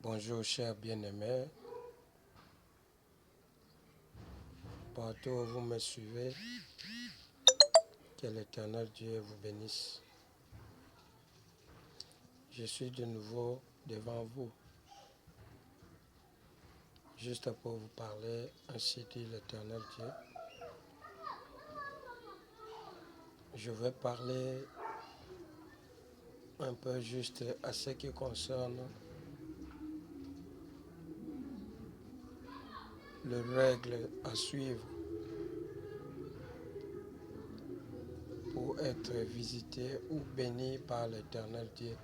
Bonjour chers bien-aimés, partout où vous me suivez, que l'Éternel Dieu vous bénisse. Je suis de nouveau devant vous, juste pour vous parler, ainsi dit l'Éternel Dieu. Je vais parler un peu juste à ce qui concerne les règles à suivre pour être visité ou béni par l'Éternel Dieu.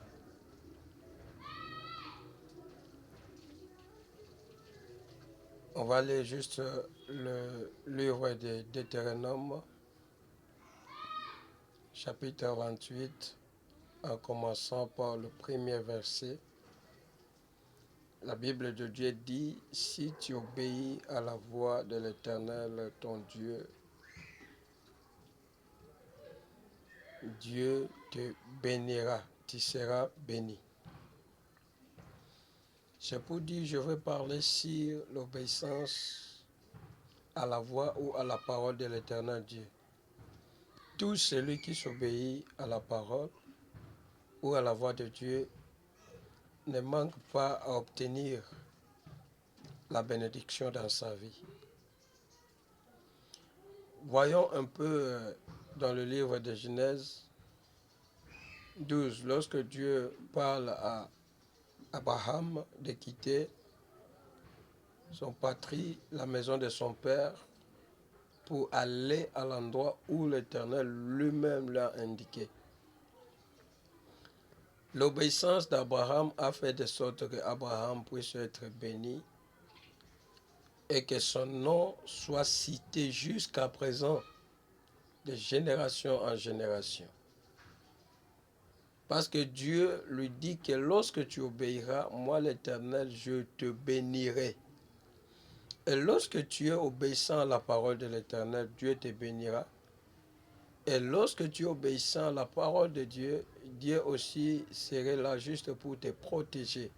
On va lire juste le livre de Deutéronome, chapitre 28, en commençant par le premier verset. La Bible de Dieu dit, « Si tu obéis à la voix de l'Éternel, ton Dieu, Dieu te bénira, tu seras béni. » C'est pour dire, je vais parler sur l'obéissance à la voix ou à la parole de l'Éternel Dieu. Tout celui qui s'obéit à la parole ou à la voix de Dieu ne manque pas à obtenir la bénédiction dans sa vie. Voyons un peu dans le livre de Genèse 12, lorsque Dieu parle à Abraham de quitter son patrie, la maison de son père, pour aller à l'endroit où l'Éternel lui-même l'a indiqué. L'obéissance d'Abraham a fait de sorte qu'Abraham puisse être béni et que son nom soit cité jusqu'à présent, de génération en génération. Parce que Dieu lui dit que lorsque tu obéiras, moi l'Éternel, je te bénirai. Et lorsque tu es obéissant à la parole de l'Éternel, Dieu te bénira. Et lorsque tu es obéissant à la parole de Dieu, Dieu aussi serait là juste pour te protéger,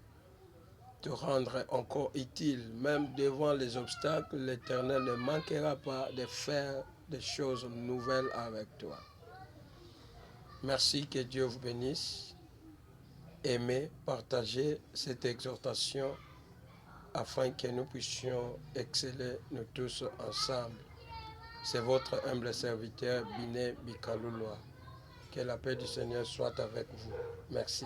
te rendre encore utile. Même devant les obstacles, l'Éternel ne manquera pas de faire des choses nouvelles avec toi. Merci, que Dieu vous bénisse. Aimez, partagez cette exhortation afin que nous puissions exceller nous tous ensemble. C'est votre humble serviteur Biné Bikalouloa. Que la paix du Seigneur soit avec vous. Merci.